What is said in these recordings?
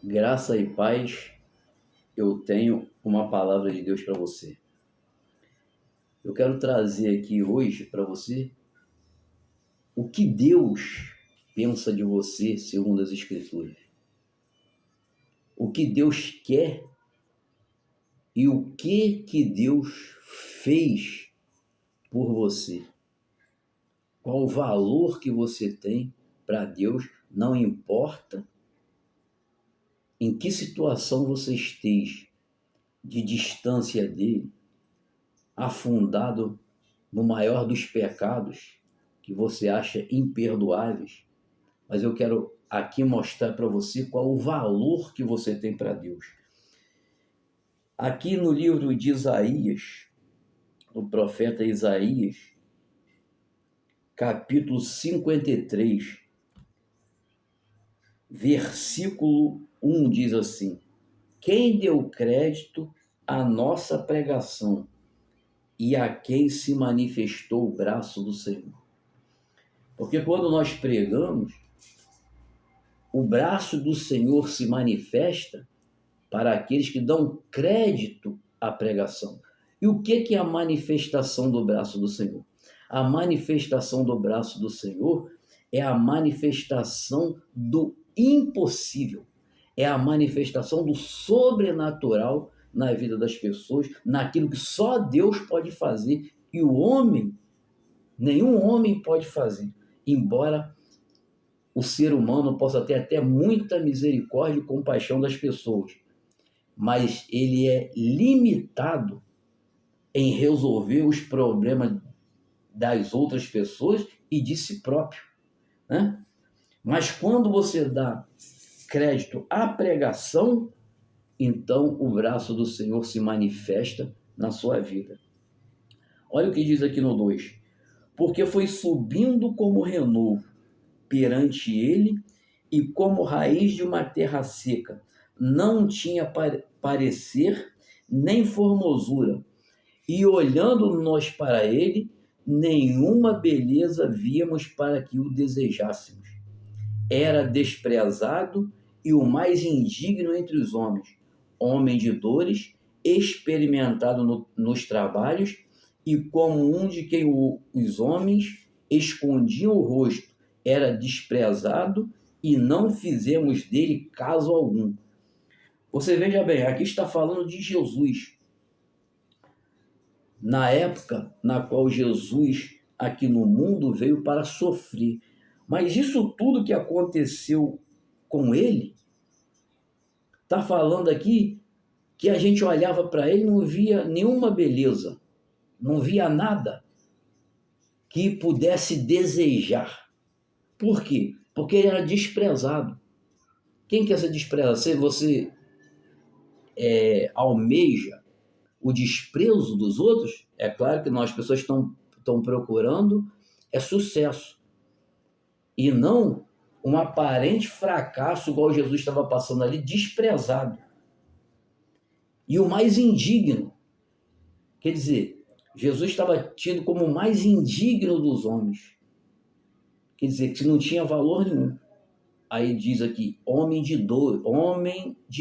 Graça e paz, eu tenho uma palavra de Deus para você. Eu quero trazer aqui hoje para você o que Deus pensa de você segundo as Escrituras. O que Deus quer e o que Deus fez por você. Qual o valor que você tem para Deus, não importa em que situação você esteja de distância dele, afundado no maior dos pecados que você acha imperdoáveis, mas eu quero aqui mostrar para você qual o valor que você tem para Deus. Aqui no livro de Isaías, do profeta Isaías, capítulo 53, versículo 1 diz assim: quem deu crédito à nossa pregação e a quem se manifestou o braço do Senhor? Porque quando nós pregamos, o braço do Senhor se manifesta para aqueles que dão crédito à pregação. E o que é a manifestação do braço do Senhor? A manifestação do braço do Senhor é a manifestação do impossível, é a manifestação do sobrenatural na vida das pessoas, naquilo que só Deus pode fazer e o homem, nenhum homem pode fazer, embora o ser humano possa ter até muita misericórdia e compaixão das pessoas, mas ele é limitado em resolver os problemas das outras pessoas e de si próprio, né? Mas quando você dá crédito à pregação, então o braço do Senhor se manifesta na sua vida. Olha o que diz aqui no 2. Porque foi subindo como renovo perante ele, e como raiz de uma terra seca, não tinha parecer nem formosura, e olhando nós para ele, nenhuma beleza víamos para que o desejássemos. Era desprezado e o mais indigno entre os homens, homem de dores, experimentado nos trabalhos, e como um de quem os homens escondiam o rosto, era desprezado e não fizemos dele caso algum. Você veja bem, aqui está falando de Jesus. Na época na qual Jesus aqui no mundo veio para sofrer. Mas isso tudo que aconteceu com ele, está falando aqui que a gente olhava para ele e não via nenhuma beleza, não via nada que pudesse desejar. Por quê? Porque ele era desprezado. Quem quer ser desprezado? Se você almeja o desprezo dos outros, é claro que nós, pessoas estão procurando sucesso. E não um aparente fracasso, igual Jesus estava passando ali, desprezado. E o mais indigno. Quer dizer, Jesus estava tido como o mais indigno dos homens. Quer dizer, que não tinha valor nenhum. Aí diz aqui, homem de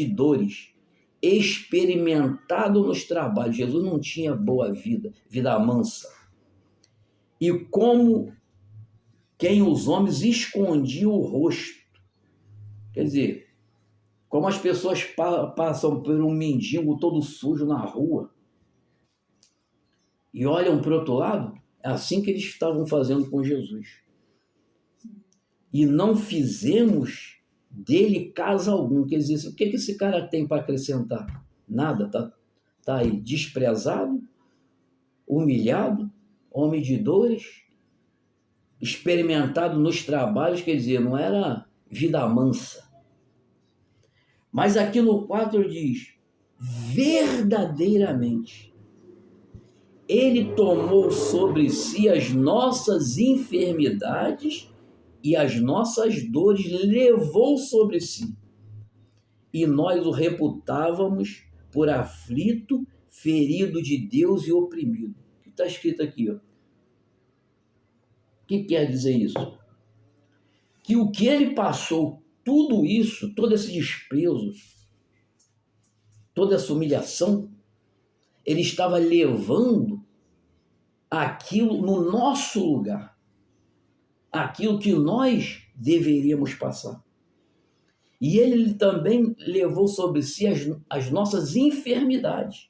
dores, experimentado nos trabalhos. Jesus não tinha boa vida, vida mansa. E como quem os homens escondiam o rosto. Quer dizer, como as pessoas passam por um mendigo todo sujo na rua e olham para o outro lado, é assim que eles estavam fazendo com Jesus. E não fizemos dele caso algum. Quer dizer, o que esse cara tem para acrescentar? Nada, tá aí desprezado, humilhado, homem de dores, experimentado nos trabalhos, quer dizer, não era vida mansa. Mas aqui no 4 diz, verdadeiramente, ele tomou sobre si as nossas enfermidades e as nossas dores levou sobre si. E nós o reputávamos por aflito, ferido de Deus e oprimido. O que está escrito aqui? Ó? O que quer dizer isso? Que o que ele passou tudo isso, todo esse desprezo, toda essa humilhação, ele estava levando aquilo no nosso lugar, aquilo que nós deveríamos passar. E ele também levou sobre si as nossas enfermidades.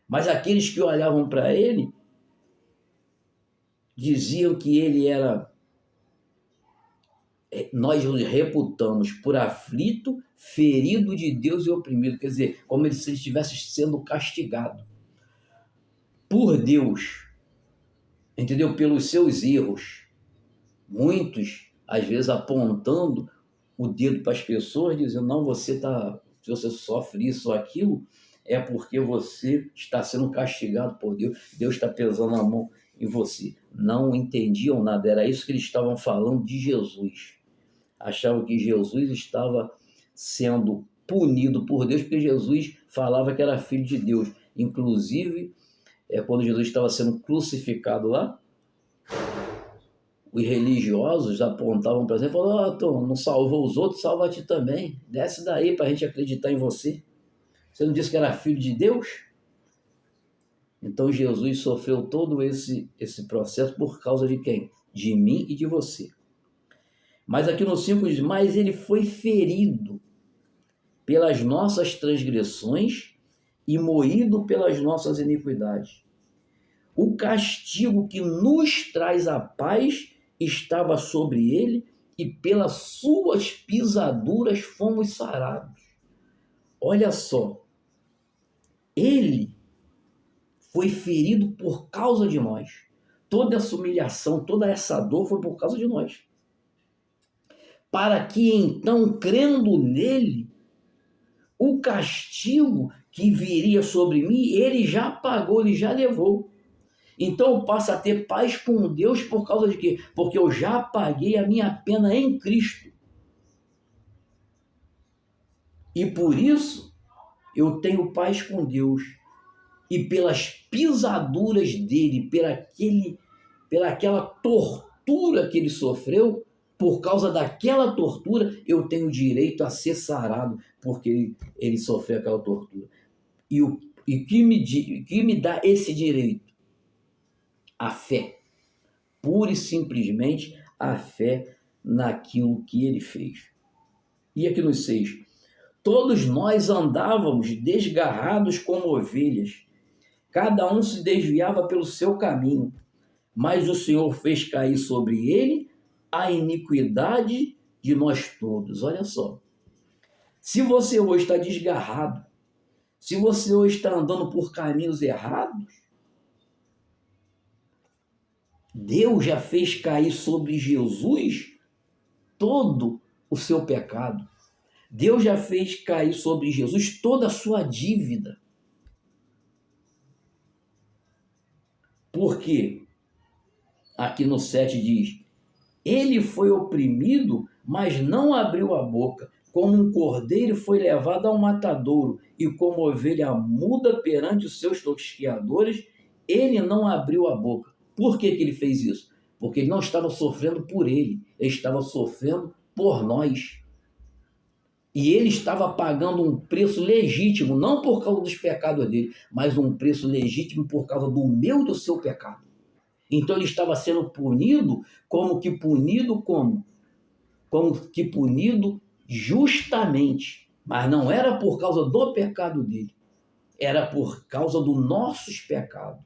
Mas aqueles que olhavam para ele diziam que ele era, nós o reputamos por aflito, ferido de Deus e oprimido. Quer dizer, como se ele estivesse sendo castigado por Deus, entendeu? Pelos seus erros. Muitos, às vezes, apontando o dedo para as pessoas, dizendo, não, se você sofre isso ou aquilo, é porque você está sendo castigado por Deus, Deus está pesando a mão em você. Não entendiam nada, era isso que eles estavam falando de Jesus. Achavam que Jesus estava sendo punido por Deus, porque Jesus falava que era filho de Deus. Inclusive, quando Jesus estava sendo crucificado lá, os religiosos apontavam para ele e falavam, tu não salvou os outros, salva a ti também. Desce daí para a gente acreditar em você. Você não disse que era filho de Deus? Então Jesus sofreu todo esse processo por causa de quem? De mim e de você. Mas aqui no 5 diz, mas ele foi ferido pelas nossas transgressões e moído pelas nossas iniquidades. O castigo que nos traz a paz estava sobre ele, e pelas suas pisaduras fomos sarados. Olha só, ele foi ferido por causa de nós. Toda essa humilhação, toda essa dor foi por causa de nós. Para que então, crendo nele, o castigo que viria sobre mim, ele já pagou, ele já levou. Então eu passo a ter paz com Deus por causa de quê? Porque eu já paguei a minha pena em Cristo. E por isso eu tenho paz com Deus. E pelas pisaduras dele, pelaquela tortura que ele sofreu, por causa daquela tortura, eu tenho direito a ser sarado, porque ele sofreu aquela tortura. E o que me dá esse direito? A fé. Pura e simplesmente a fé naquilo que ele fez. E aqui no 6. Todos nós andávamos desgarrados como ovelhas. Cada um se desviava pelo seu caminho. Mas o Senhor fez cair sobre ele a iniquidade de nós todos. Olha só. Se você hoje está desgarrado, se você hoje está andando por caminhos errados, Deus já fez cair sobre Jesus todo o seu pecado. Deus já fez cair sobre Jesus toda a sua dívida. Por quê? Aqui no 7 diz, ele foi oprimido, mas não abriu a boca. Como um cordeiro foi levado ao matadouro, e como ovelha muda perante os seus tosqueadores, ele não abriu a boca. Por que ele fez isso? Porque ele não estava sofrendo por ele estava sofrendo por nós. E ele estava pagando um preço legítimo, não por causa dos pecados dele, mas um preço legítimo por causa do meu e do seu pecado. Então ele estava sendo punido como que punido justamente, mas não era por causa do pecado dele, era por causa dos nossos pecados.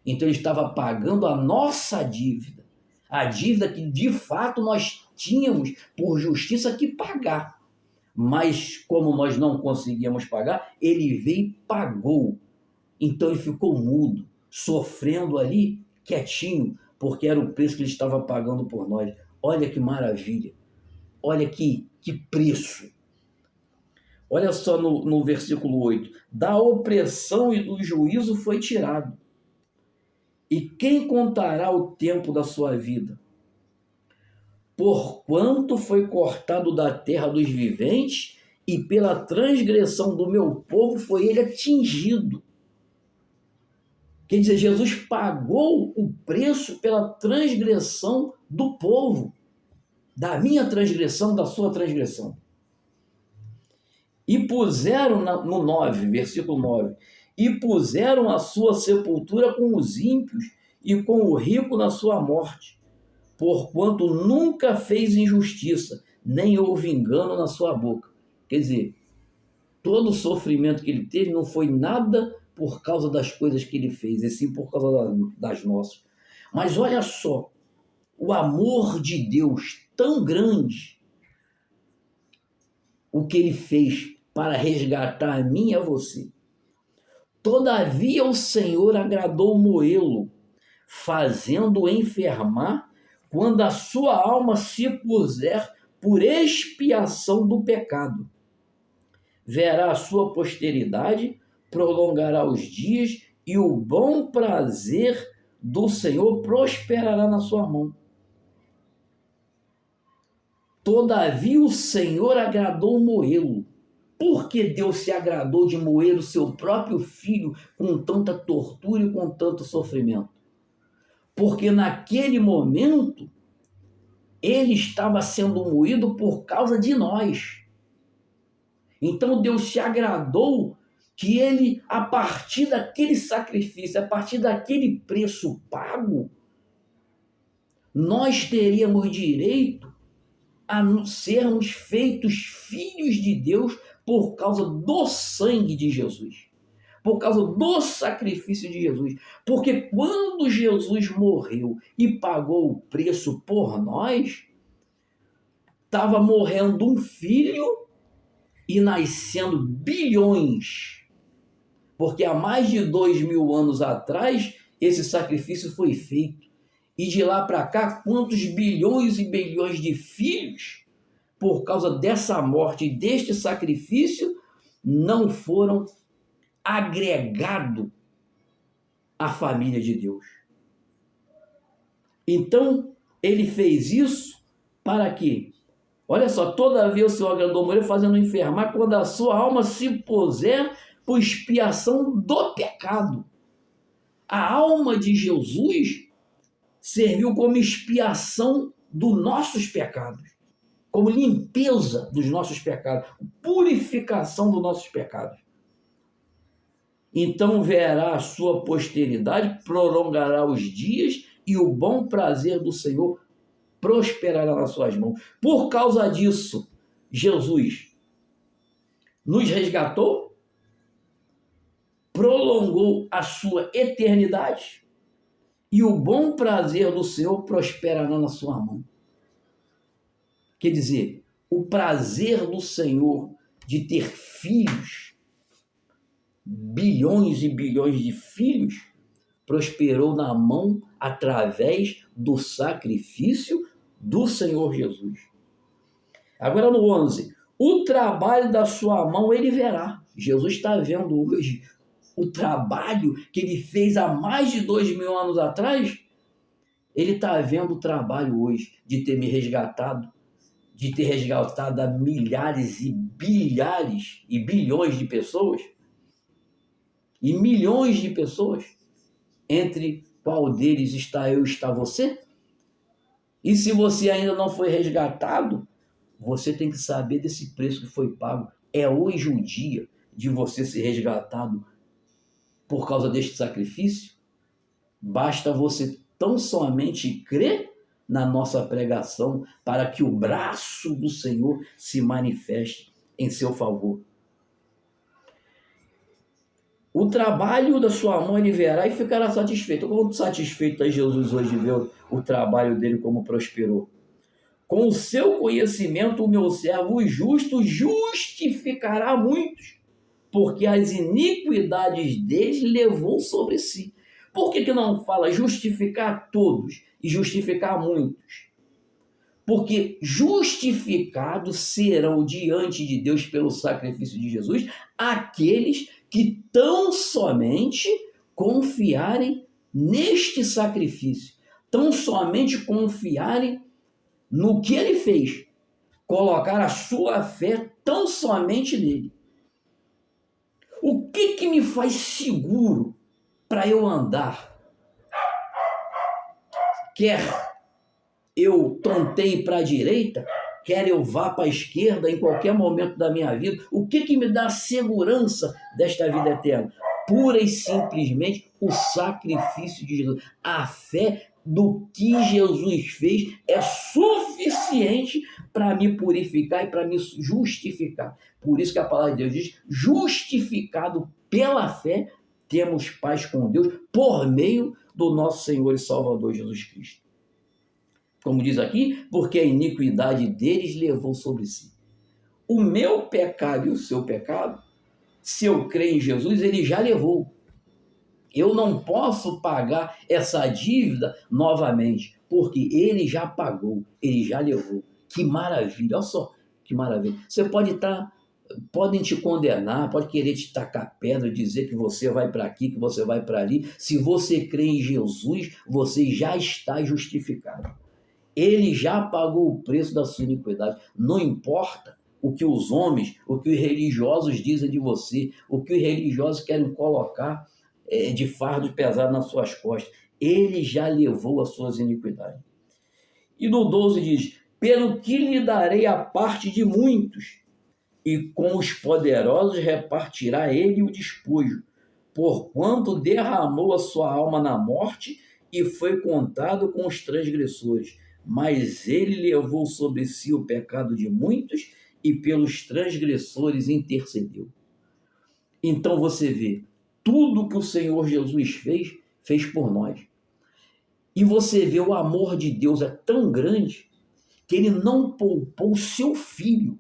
Então ele estava pagando a nossa dívida, a dívida que de fato nós tínhamos por justiça que pagar. Mas como nós não conseguíamos pagar, ele veio e pagou. Então ele ficou mudo, sofrendo ali, quietinho, porque era o preço que ele estava pagando por nós. Olha que maravilha, olha que preço. Olha só no versículo 8, da opressão e do juízo foi tirado. E quem contará o tempo da sua vida? Porquanto foi cortado da terra dos viventes, e pela transgressão do meu povo foi ele atingido. Quer dizer, Jesus pagou o preço pela transgressão do povo. da minha transgressão, da sua transgressão. E puseram, no 9, versículo 9, e puseram a sua sepultura com os ímpios e com o rico na sua morte, porquanto nunca fez injustiça, nem houve engano na sua boca. Quer dizer, todo o sofrimento que ele teve não foi nada por causa das coisas que ele fez, e sim por causa das nossas. Mas olha só, o amor de Deus tão grande, o que ele fez para resgatar a mim e a você. Todavia o Senhor agradou moê-lo, fazendo-o enfermar, quando a sua alma se puser por expiação do pecado. Verá a sua posteridade, prolongará os dias, e o bom prazer do Senhor prosperará na sua mão. Todavia o Senhor agradou moê-lo. Por que Deus se agradou de moer o seu próprio filho com tanta tortura e com tanto sofrimento? Porque naquele momento ele estava sendo moído por causa de nós. Então Deus se agradou que ele, a partir daquele sacrifício, a partir daquele preço pago, nós teríamos direito a sermos feitos filhos de Deus por causa do sangue de Jesus, por causa do sacrifício de Jesus. Porque quando Jesus morreu e pagou o preço por nós, estava morrendo um filho e nascendo bilhões. Porque há mais de 2.000 anos atrás, esse sacrifício foi feito. E de lá para cá, quantos bilhões e bilhões de filhos, por causa dessa morte e deste sacrifício, não foram agregados à família de Deus. Então, ele fez isso para quê? Olha só, todavia o Senhor agradou morrer, fazendo enfermar, quando a sua alma se puser por expiação do pecado. A alma de Jesus serviu como expiação dos nossos pecados, como limpeza dos nossos pecados, purificação dos nossos pecados. Então verá a sua posteridade, prolongará os dias, e o bom prazer do Senhor prosperará nas suas mãos. Por causa disso, Jesus nos resgatou, prolongou a sua eternidade, e o bom prazer do Senhor prosperará na sua mão. Quer dizer, o prazer do Senhor de ter filhos, bilhões e bilhões de filhos, prosperou na mão através do sacrifício do Senhor Jesus. Agora no 11, o trabalho da sua mão ele verá. Jesus está vendo hoje o trabalho que ele fez há mais de 2.000 anos atrás. Ele está vendo o trabalho hoje de ter me resgatado, de ter resgatado a milhares e bilhares e bilhões de pessoas, e milhões de pessoas, entre qual deles está eu e está você? E se você ainda não foi resgatado, você tem que saber desse preço que foi pago. É hoje o dia de você ser resgatado por causa deste sacrifício. Basta você tão somente crer na nossa pregação para que o braço do Senhor se manifeste em seu favor. O trabalho da sua mão ele verá e ficará satisfeito. Quanto satisfeito está Jesus hoje de ver o trabalho dele como prosperou? Com o seu conhecimento, o meu servo, o justo, justificará muitos, porque as iniquidades deles levou sobre si. Por que não fala justificar todos e justificar muitos? Porque justificados serão diante de Deus pelo sacrifício de Jesus aqueles que tão somente confiarem neste sacrifício, tão somente confiarem no que ele fez, colocar a sua fé tão somente nele. O que me faz seguro para eu andar? Quer eu tontei para a direita, quer eu vá para a esquerda em qualquer momento da minha vida. O que me dá a segurança desta vida eterna? Pura e simplesmente o sacrifício de Jesus. A fé do que Jesus fez é suficiente para me purificar e para me justificar. Por isso que a palavra de Deus diz: justificado pela fé, temos paz com Deus por meio do nosso Senhor e Salvador Jesus Cristo. Como diz aqui, porque a iniquidade deles levou sobre si. O meu pecado e o seu pecado, se eu crer em Jesus, ele já levou. Eu não posso pagar essa dívida novamente, porque ele já pagou, ele já levou. Que maravilha, olha só, que maravilha. Você podem te condenar, pode querer te tacar pedra, dizer que você vai para aqui, que você vai para ali. Se você crê em Jesus, você já está justificado. Ele já pagou o preço da sua iniquidade. Não importa o que os homens, o que os religiosos dizem de você, o que os religiosos querem colocar de fardo pesado nas suas costas. Ele já levou as suas iniquidades. E no 12 diz: pelo que lhe darei a parte de muitos, e com os poderosos repartirá ele o despojo, porquanto derramou a sua alma na morte e foi contado com os transgressores. Mas ele levou sobre si o pecado de muitos e pelos transgressores intercedeu. Então você vê, tudo que o Senhor Jesus fez por nós. E você vê, o amor de Deus é tão grande que ele não poupou o seu filho.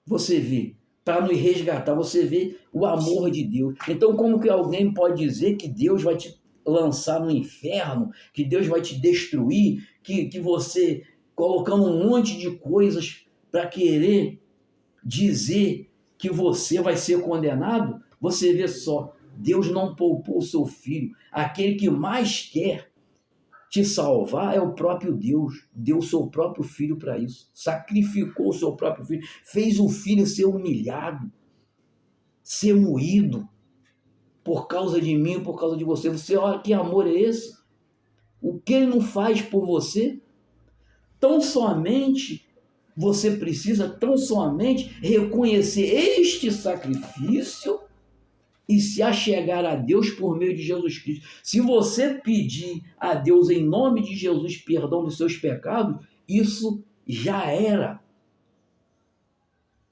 Você vê, para nos resgatar, você vê o amor de Deus. Então, como que alguém pode dizer que Deus vai te lançar no inferno, que Deus vai te destruir, que você, colocando um monte de coisas para querer dizer que você vai ser condenado? Você vê só, Deus não poupou o seu filho. Aquele que mais quer te salvar é o próprio Deus. Deu o seu próprio filho para isso. Sacrificou o seu próprio filho. Fez o filho ser humilhado, ser moído, por causa de mim, por causa de você. Você olha, que amor é esse? O que ele não faz por você? Tão somente você precisa reconhecer este sacrifício e se achegar a Deus por meio de Jesus Cristo. Se você pedir a Deus em nome de Jesus perdão dos seus pecados, isso já era.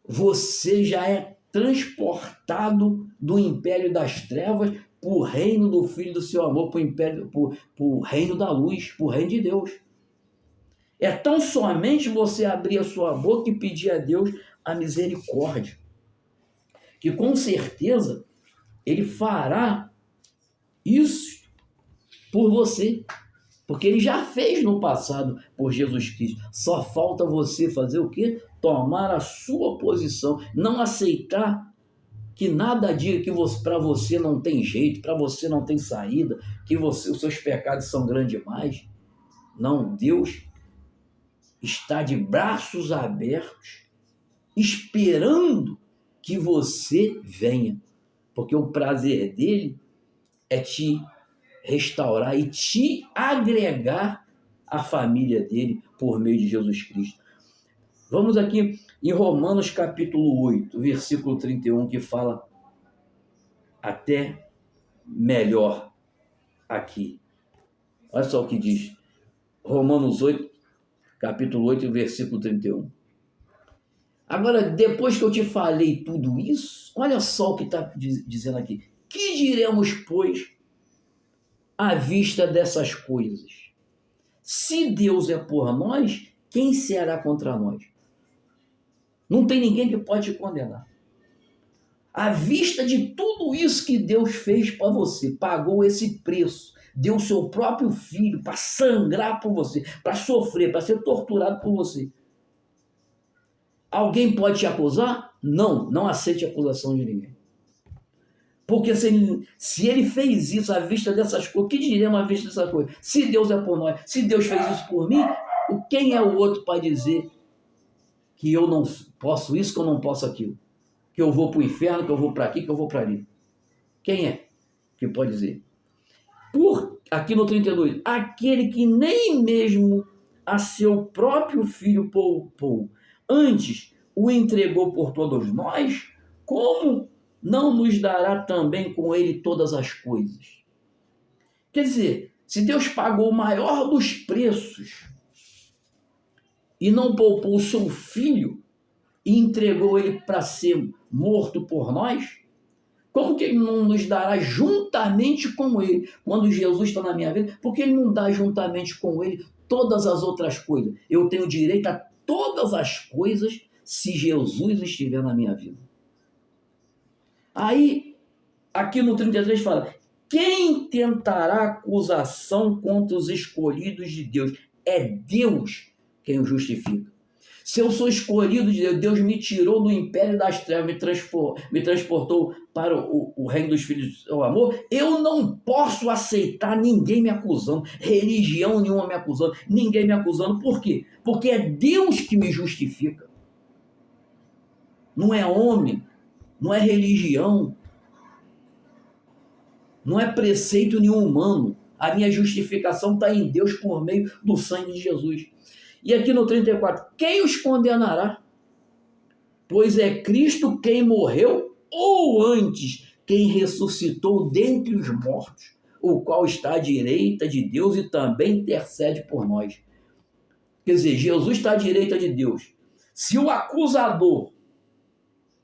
Você já é transportado do império das trevas para o reino do Filho do seu amor, para o reino da luz, para o reino de Deus. É tão somente você abrir a sua boca e pedir a Deus a misericórdia, que com certeza ele fará isso por você, porque ele já fez no passado por Jesus Cristo. Só falta você fazer o quê? Tomar a sua posição, não aceitar que nada diga que para você não tem jeito, para você não tem saída, que os seus pecados são grandes demais. Não, Deus está de braços abertos, esperando que você venha, porque o prazer dele é te restaurar e te agregar à família dele por meio de Jesus Cristo. Vamos aqui em Romanos capítulo 8, versículo 31, que fala até melhor aqui. Olha só o que diz. Romanos 8, capítulo 8, versículo 31. Agora, depois que eu te falei tudo isso, olha só o que está dizendo aqui. Que diremos, pois, à vista dessas coisas? Se Deus é por nós, quem será contra nós? Não tem ninguém que pode te condenar. À vista de tudo isso que Deus fez para você, pagou esse preço, deu seu próprio filho para sangrar por você, para sofrer, para ser torturado por você. Alguém pode te acusar? Não, não aceite a acusação de ninguém. Porque se ele fez isso à vista dessas coisas, o que diremos à vista dessas coisas? Se Deus é por nós, se Deus fez isso por mim, quem é o outro para dizer que eu não posso isso, que eu não posso aquilo? Que eu vou para o inferno, que eu vou para aqui, que eu vou para ali? Quem é que pode dizer? aqui no 32, aquele que nem mesmo a seu próprio filho poupou, antes o entregou por todos nós, como não nos dará também com ele todas as coisas? Quer dizer, se Deus pagou o maior dos preços e não poupou o seu filho e entregou ele para ser morto por nós, como que ele não nos dará juntamente com ele? Quando Jesus está na minha vida, por que ele não dá juntamente com ele todas as outras coisas? Eu tenho direito a todas as coisas se Jesus estiver na minha vida. Aí, aqui no 33 fala, quem tentará acusação contra os escolhidos de Deus? É Deus quem o justifica. Se eu sou escolhido de Deus, Deus me tirou do império das trevas, me transportou para o reino dos filhos do amor, eu não posso aceitar ninguém me acusando, religião nenhuma me acusando, ninguém me acusando. Por quê? Porque é Deus que me justifica. Não é homem, não é religião, não é preceito nenhum humano. A minha justificação está em Deus por meio do sangue de Jesus. E aqui no 34, quem os condenará? Pois é Cristo quem morreu, ou antes, quem ressuscitou dentre os mortos, o qual está à direita de Deus e também intercede por nós. Quer dizer, Jesus está à direita de Deus. Se o acusador,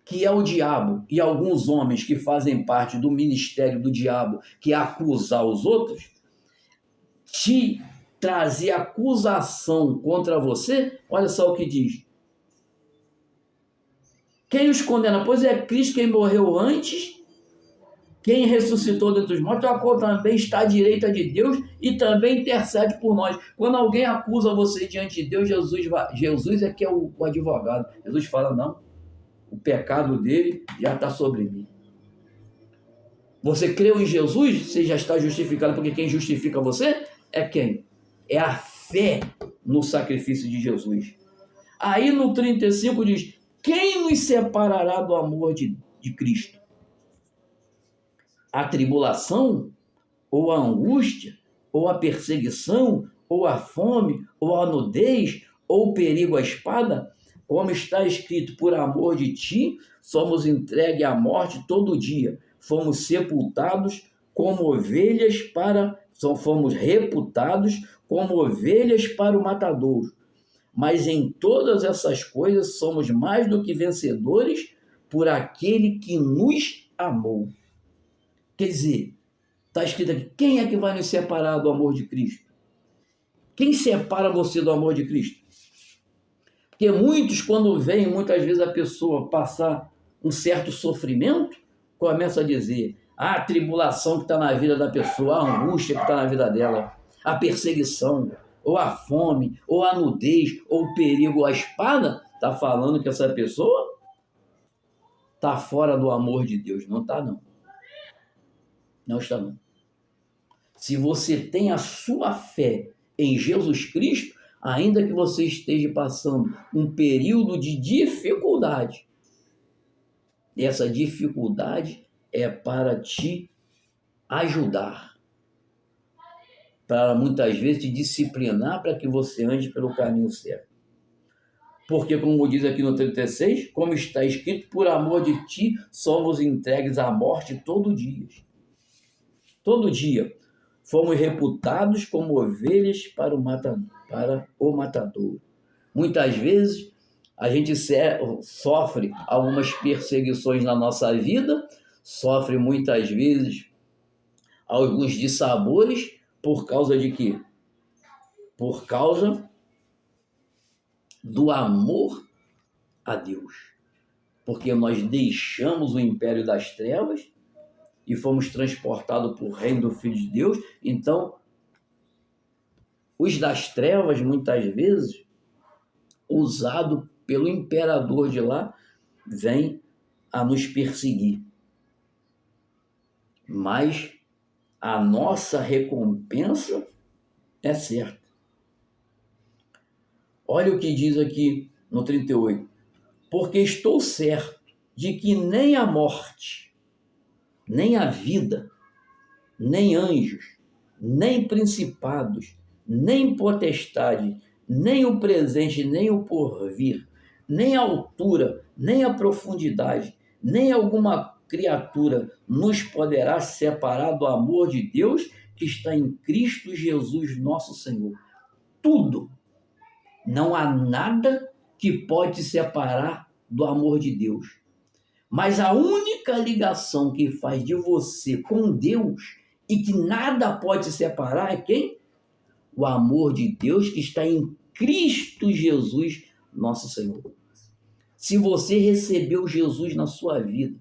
que é o diabo, e alguns homens que fazem parte do ministério do diabo, que é acusar os outros, te trazer acusação contra você, olha só o que diz. Quem os condena? Pois é Cristo quem morreu antes, quem ressuscitou dentre os mortos, a qual também está à direita de Deus e também intercede por nós. Quando alguém acusa você diante de Deus, Jesus é que é o advogado. Jesus fala, não, o pecado dele já está sobre mim. Você creu em Jesus, você já está justificado, porque quem justifica você é quem? É a fé no sacrifício de Jesus. Aí no 35 diz, quem nos separará do amor de Cristo? A tribulação, ou a angústia, ou a perseguição, ou a fome, ou a nudez, ou o perigo à espada? Como está escrito, por amor de ti, somos entregues à morte todo dia. Fomos sepultados como ovelhas fomos reputados como ovelhas para o matadouro. Mas em todas essas coisas somos mais do que vencedores por aquele que nos amou. Quer dizer, está escrito aqui, quem é que vai nos separar do amor de Cristo? Quem separa você do amor de Cristo? Porque muitos, quando vem, muitas vezes a pessoa passar um certo sofrimento, começa a dizer, a tribulação que está na vida da pessoa, a angústia que está na vida dela, a perseguição, ou a fome, ou a nudez, ou o perigo, ou a espada, está falando que essa pessoa está fora do amor de Deus. Não está, não. Não está, não. Se você tem a sua fé em Jesus Cristo, ainda que você esteja passando um período de dificuldade, essa dificuldade é para te ajudar, para muitas vezes te disciplinar para que você ande pelo caminho certo. Porque, como diz aqui no 36, como está escrito, por amor de ti somos entregues à morte todo dia. Todo dia fomos reputados como ovelhas para o matador. Muitas vezes a gente sofre algumas perseguições na nossa vida, sofre muitas vezes alguns dissabores, por causa de quê? Por causa do amor a Deus. Porque nós deixamos o império das trevas e fomos transportados para o reino do Filho de Deus. Então, os das trevas, muitas vezes, usado pelo imperador de lá, vem a nos perseguir. Mas a nossa recompensa é certa. Olha o que diz aqui no 38. Porque estou certo de que nem a morte, nem a vida, nem anjos, nem principados, nem potestade, nem o presente, nem o porvir, nem a altura, nem a profundidade, nem alguma criatura nos poderá separar do amor de Deus que está em Cristo Jesus, nosso Senhor. Tudo. Não há nada que pode te separar do amor de Deus. Mas a única ligação que faz de você com Deus e que nada pode se separar é quem? O amor de Deus que está em Cristo Jesus, nosso Senhor. Se você recebeu Jesus na sua vida,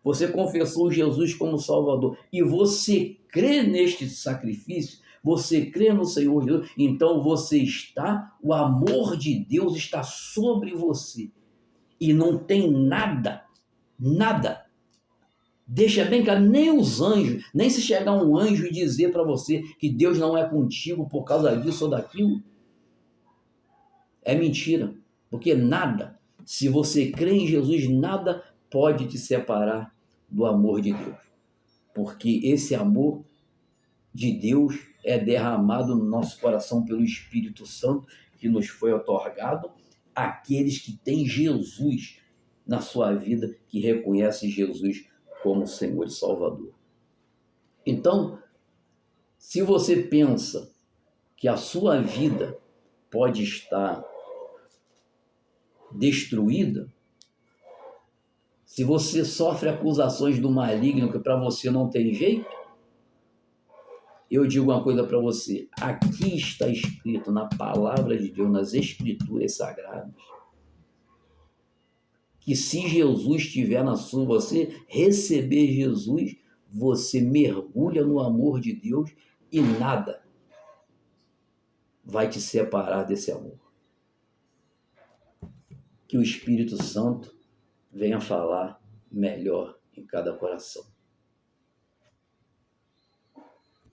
você confessou Jesus como Salvador e você crê neste sacrifício, você crê no Senhor Jesus, então o amor de Deus está sobre você. E não tem nada, nada. Deixa bem claro, nem os anjos, nem se chegar um anjo e dizer para você que Deus não é contigo por causa disso ou daquilo, é mentira. Porque nada, se você crê em Jesus, nada pode te separar do amor de Deus. Porque esse amor de Deus é derramado no nosso coração pelo Espírito Santo que nos foi otorgado àqueles que têm Jesus na sua vida, que reconhecem Jesus como Senhor e Salvador. Então, se você pensa que a sua vida pode estar destruída, se você sofre acusações do maligno que para você não tem jeito, eu digo uma coisa para você, aqui está escrito na palavra de Deus, nas escrituras sagradas, que se Jesus estiver na sua, você receber Jesus, você mergulha no amor de Deus e nada vai te separar desse amor. Que o Espírito Santo venha falar melhor em cada coração.